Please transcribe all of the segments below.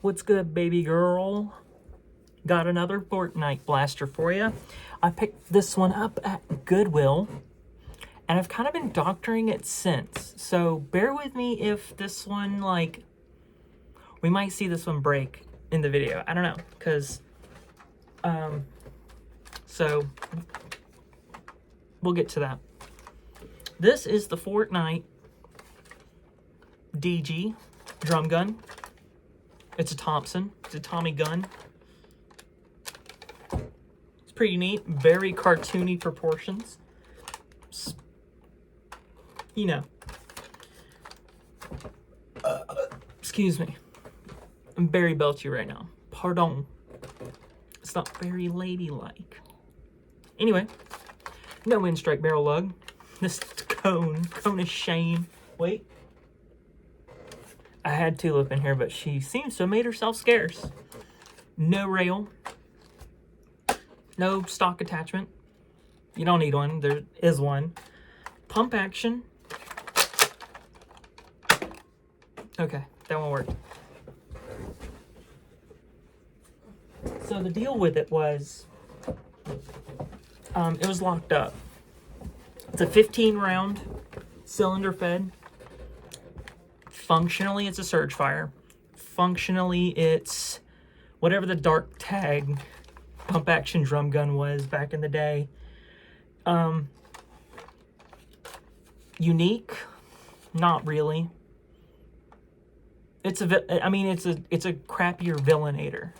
What's good, baby girl? Got another Fortnite blaster for you. I picked this one up at Goodwill, and I've kind of been doctoring it since. So bear with me if this one, like, we might see this one break in the video. I don't know, because, so we'll get to that. This is the Fortnite DG drum gun. It's a Thompson. It's a Tommy gun. It's pretty neat. Very cartoony proportions. You know. Excuse me. I'm very belchy right now. Pardon. It's not very ladylike. Anyway. No wind strike barrel lug. This cone of shame. Wait. I had Tulip in here, but she seems to have made herself scarce. No rail. No stock attachment. You don't need one. There is one. Pump action. Okay, that one worked. So the deal with it was, it was locked up. It's a 15-round cylinder fed. Functionally, it's a surge fire. Functionally, it's whatever the dark tag pump action drum gun was back in the day. Unique? Not really. It's a crappier Villainator.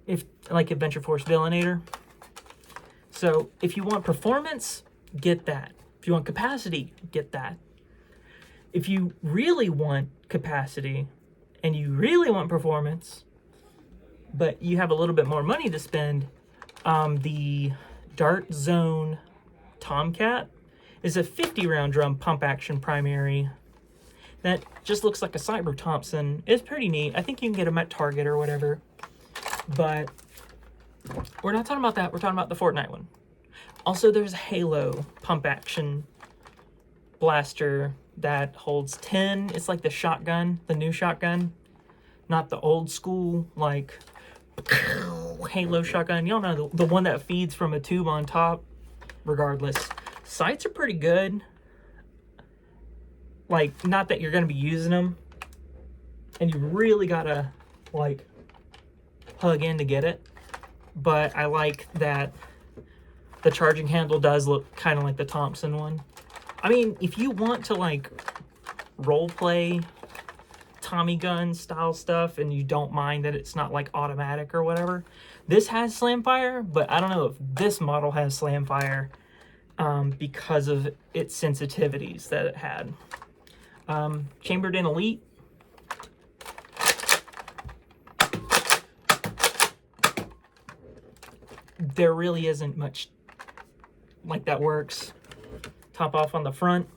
If like Adventure Force Villainator. So if you want performance, get that. If you want capacity, get that. If you really want capacity and you really want performance, but you have a little bit more money to spend, the Dart Zone Tomcat is a 50-round drum pump action primary that just looks like a Cyber Thompson. It's pretty neat. I think you can get them at Target or whatever. But we're not talking about that. We're talking about the Fortnite one. Also, there's a Halo pump action blaster that holds 10. It's like the shotgun, the new shotgun, not the old school, like, Halo shotgun. Y'all know the one that feeds from a tube on top. Regardless, sights are pretty good. Like, not that you're going to be using them, and you really gotta, like, hug in to get it. But I like that the charging handle does look kind of like the Thompson one. I mean, if you want to, like, role play Tommy gun style stuff and you don't mind that it's not, like, automatic or whatever, this has slam fire, but I don't know if this model has slam fire because of its sensitivities that it had. Chambered in Elite. There really isn't much like that works. Top off on the front.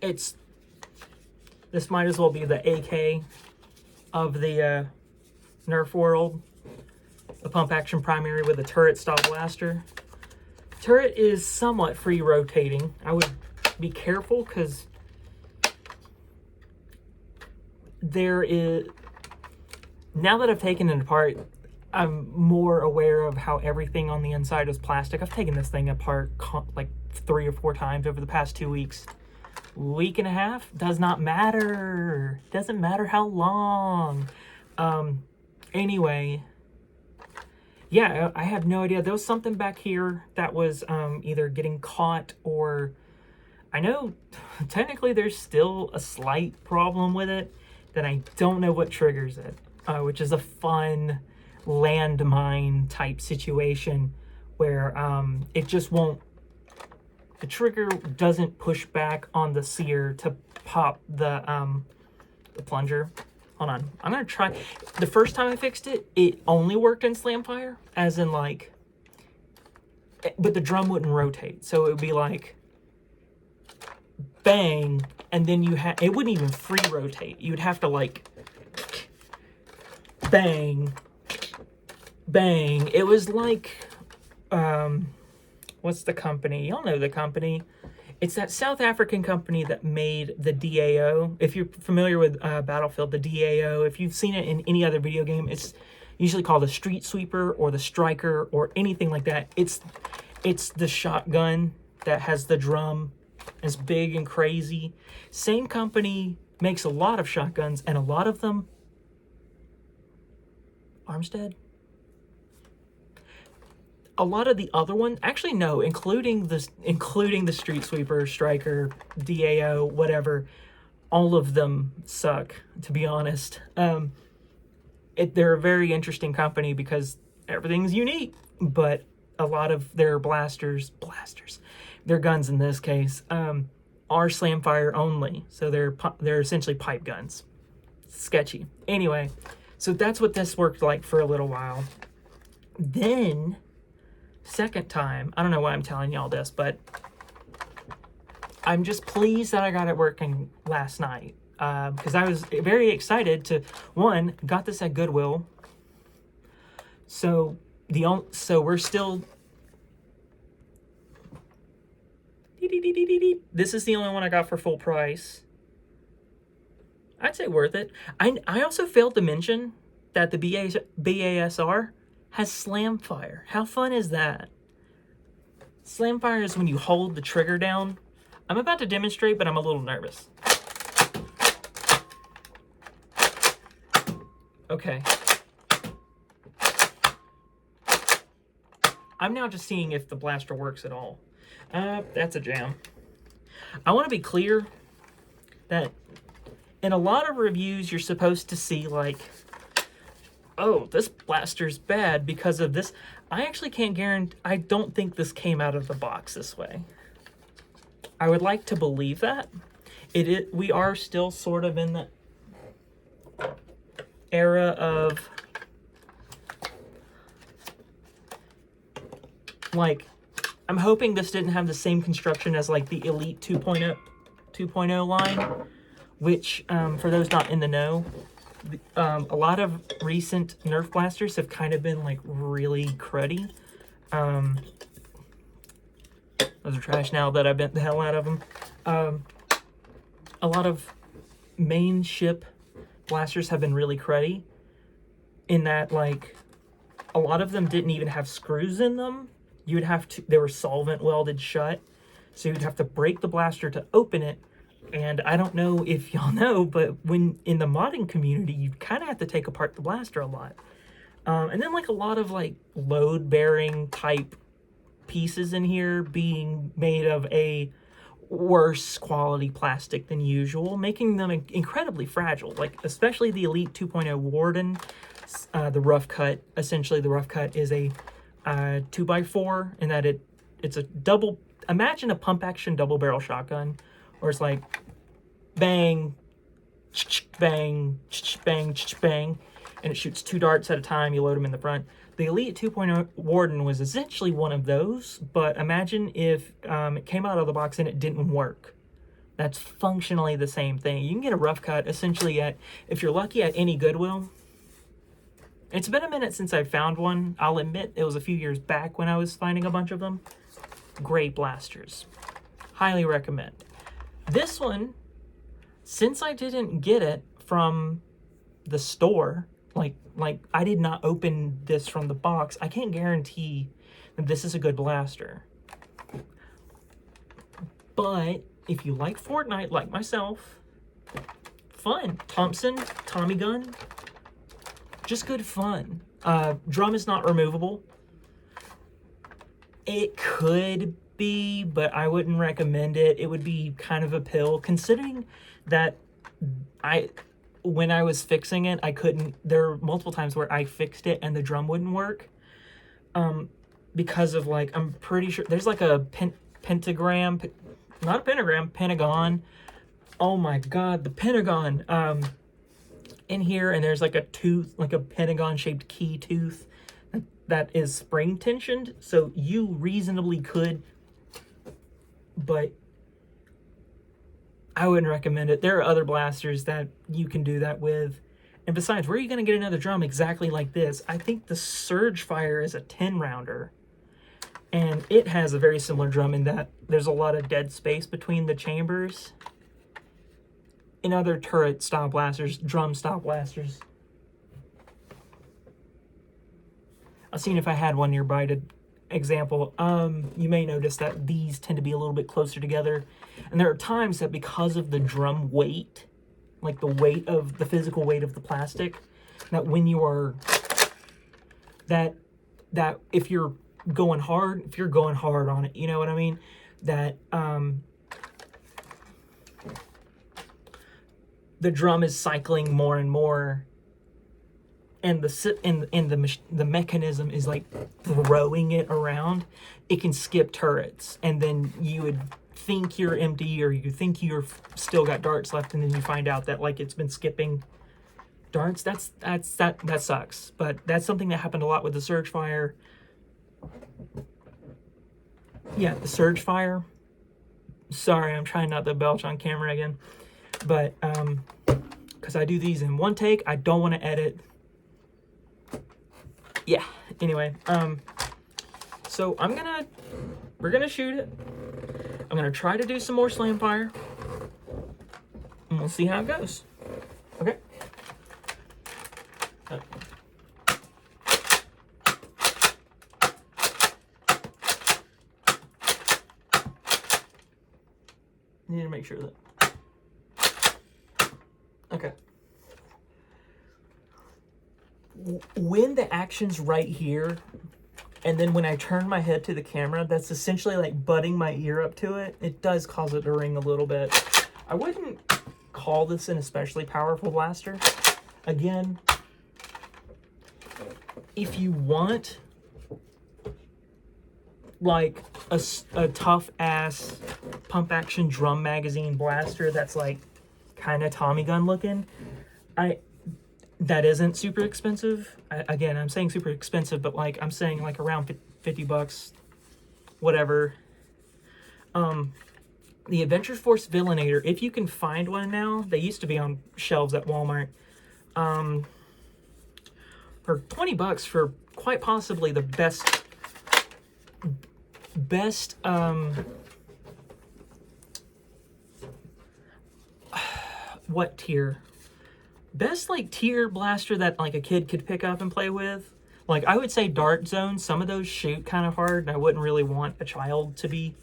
This might as well be the AK of the Nerf world. The pump action primary with a turret style blaster. Turret is somewhat free rotating. I would be careful because there is, now that I've taken it apart, I'm more aware of how everything on the inside is plastic. I've taken this thing apart like 3 or 4 times over the past 2 weeks. Week and a half, does not matter. Doesn't matter how long. Anyway, yeah, I have no idea. There was something back here that was either getting caught or, I know technically there's still a slight problem with it that I don't know what triggers it, which is a fun landmine type situation where it just won't, the trigger doesn't push back on the sear to pop the plunger. Hold on, I'm gonna try. The first time I fixed it, it only worked in slam fire, as in like, but the drum wouldn't rotate, so it would be like bang, and then it wouldn't even free rotate. You'd have to like bang, bang. It was like, what's the company? Y'all know the company. It's that South African company that made the DAO. If you're familiar with Battlefield, the DAO, if you've seen it in any other video game, it's usually called the Street Sweeper or the Striker or anything like that. It's the shotgun that has the drum, is big and crazy. Same company makes a lot of shotguns, and a lot of them... Armstead? A lot of the other ones, actually no, including the Street Sweeper, Striker, DAO, whatever, all of them suck, to be honest. They're a very interesting company because everything's unique, but a lot of their blasters, their guns in this case, are slam fire only, so they're essentially pipe guns. Sketchy. Anyway, so that's what this worked like for a little while. Then... second time, I don't know why I'm telling y'all this, but I'm just pleased that I got it working last night. Because I was very excited to, one, got this at Goodwill. So we're still... This is the only one I got for full price. I'd say worth it. I also failed to mention that the BASR has slam fire. How fun is that? Slam fire is when you hold the trigger down. I'm about to demonstrate, but I'm a little nervous. Okay. I'm now just seeing if the blaster works at all. That's a jam. I want to be clear that in a lot of reviews, you're supposed to see like, oh, this blaster's bad because of this. I actually can't guarantee, I don't think this came out of the box this way. I would like to believe that. We are still sort of in the era of, like, I'm hoping this didn't have the same construction as like the Elite 2.0 line, which, for those not in the know, a lot of recent Nerf blasters have kind of been like really cruddy. Those are trash now that I bent the hell out of them. A lot of main ship blasters have been really cruddy in that, like, a lot of them didn't even have screws in them. You would have to, they were solvent welded shut, so you'd have to break the blaster to open it. And I don't know if y'all know, but when in the modding community, you kind of have to take apart the blaster a lot. And then like a lot of like load bearing type pieces in here being made of a worse quality plastic than usual, making them incredibly fragile. Like especially the Elite 2.0 Warden, the rough cut. Essentially, the rough cut is a 2x4 in that it's a double. Imagine a pump action double barrel shotgun. Or it's like bang, bang, bang, bang, and it shoots 2 darts at a time. You load them in the front. The Elite 2.0 Warden was essentially one of those, but imagine if it came out of the box and it didn't work. That's functionally the same thing. You can get a rough cut essentially at, if you're lucky, at any Goodwill. It's been a minute since I found one. I'll admit it was a few years back when I was finding a bunch of them. Great blasters. Highly recommend. This one, since I didn't get it from the store, like I did not open this from the box, I can't guarantee that this is a good blaster. But if you like Fortnite, like myself, fun. Thompson, Tommy gun, just good fun. Drum is not removable. It could be, but I wouldn't recommend it. It would be kind of a pill, considering that when I was fixing it, I couldn't, there were multiple times where I fixed it and the drum wouldn't work, because of, like, I'm pretty sure, there's like a pentagram, not a pentagram, pentagon, oh my god, the pentagon, in here, and there's like a tooth, like a pentagon-shaped key tooth, that is spring tensioned, so you reasonably could, but I wouldn't recommend it. There are other blasters that you can do that with. And besides, where are you going to get another drum exactly like this? I think the Surge Fire is a 10-rounder. And it has a very similar drum in that there's a lot of dead space between the chambers. In other turret style blasters, drum style blasters, I've seen if I had one nearby to example, you may notice that these tend to be a little bit closer together. And there are times that because of the drum weight, like the weight of the physical weight of the plastic, that when you are, that if you're going hard, on it, you know what I mean? That, the drum is cycling more and more, and the mechanism is like throwing it around. It can skip turrets, and then you would think you're empty, or you think you're still got darts left, and then you find out that like it's been skipping darts. That sucks. But that's something that happened a lot with the Surge Fire. Yeah, the Surge Fire. Sorry, I'm trying not to belch on camera again. But, because I do these in one take, I don't want to edit. Yeah, anyway, so we're gonna shoot it. I'm gonna try to do some more slam fire, and we'll see how it goes. Okay? Need to make sure that. Okay. When the action's right here, and then when I turn my head to the camera, that's essentially like butting my ear up to it. It does cause it to ring a little bit. I wouldn't call this an especially powerful blaster. Again, if you want like a tough ass pump action drum magazine blaster that's like kind of Tommy gun looking, that isn't super expensive. Again, I'm saying super expensive, but like I'm saying like around 50 bucks, whatever. The Adventure Force Villainator, if you can find one now, they used to be on shelves at Walmart. For 20 bucks for quite possibly the best what tier? Best like tier blaster that like a kid could pick up and play with. Like I would say Dart Zone, some of those shoot kind of hard, and I wouldn't really want a child to be,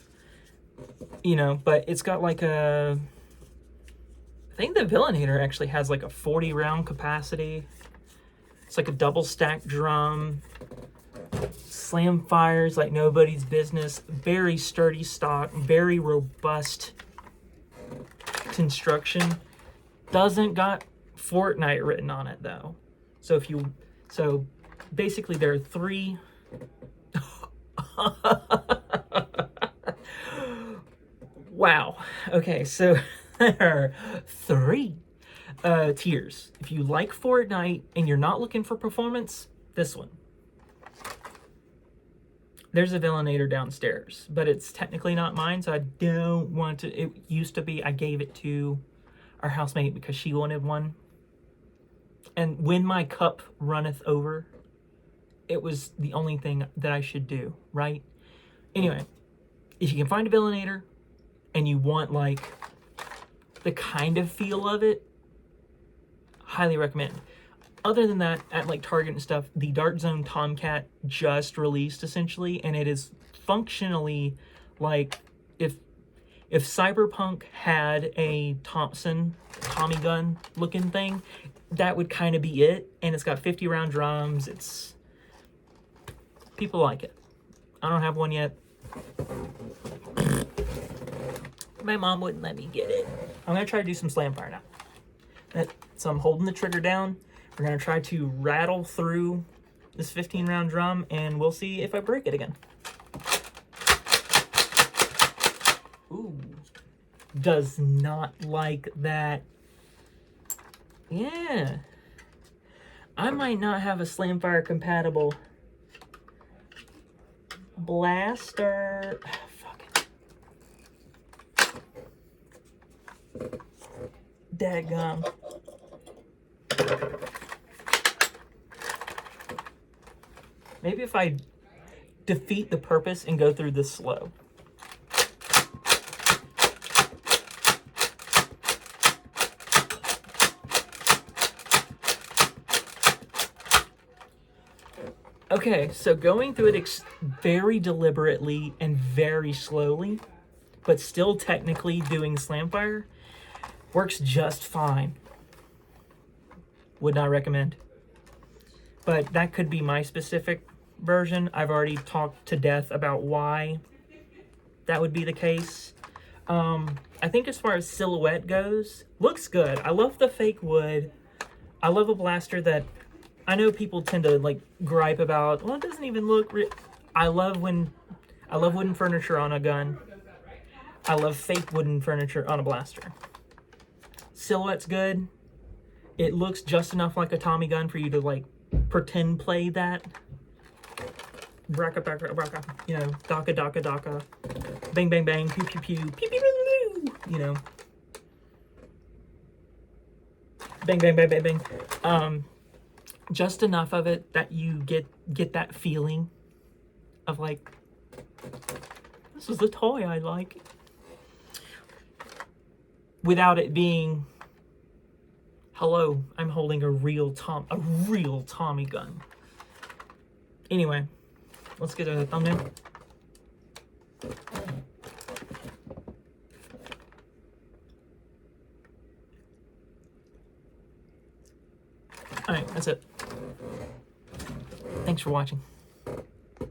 you know, but it's got like I think the Villainator actually has like a 40 round capacity. It's like a double stack drum. Slam fires like nobody's business. Very sturdy stock, very robust construction. Doesn't got Fortnite written on it though. So basically there are three wow. Okay, so there are three tiers. If you like Fortnite and you're not looking for performance, this one. There's a Villainator downstairs, but it's technically not mine, so I don't want to. It used to be. I gave it to our housemate because she wanted one. And when my cup runneth over, it was the only thing that I should do, right? Anyway, if you can find a Villainator and you want like the kind of feel of it, highly recommend. Other than that, at like Target and stuff, the Dart Zone Tomcat just released essentially, and it is functionally like if Cyberpunk had a Thompson Tommy gun looking thing, that would kind of be it. And it's got 50 round drums. People like it. I don't have one yet. My mom wouldn't let me get it. I'm gonna try to do some slam fire now. So I'm holding the trigger down. We're gonna try to rattle through this 15 round drum, and we'll see if I break it again. Ooh, does not like that. Yeah, I might not have a Slamfire compatible blaster. Fuck it. Dadgum. Maybe if I defeat the purpose and go through this slow. Okay, so going through it very deliberately and very slowly, but still technically doing slam fire, works just fine. Would not recommend. But that could be my specific version. I've already talked to death about why that would be the case. I think as far as silhouette goes, looks good. I love the fake wood. I love a blaster that I know people tend to like gripe about. Well, it doesn't even look. I love wooden furniture on a gun. I love fake wooden furniture on a blaster. Silhouette's good. It looks just enough like a Tommy gun for you to like pretend play that. Braka, braka, braka, you know, daka, daka, daka, bang, bang, bang, pew, pew, pew, pew, pew, pew, pew, you know, bang, bang, bang, bang, bang. Just enough of it that you get that feeling of like, this is the toy I like, without it being, hello, I'm holding a real Tommy gun. Anyway, let's get a thumbnail. Alright, that's it. Thanks for watching.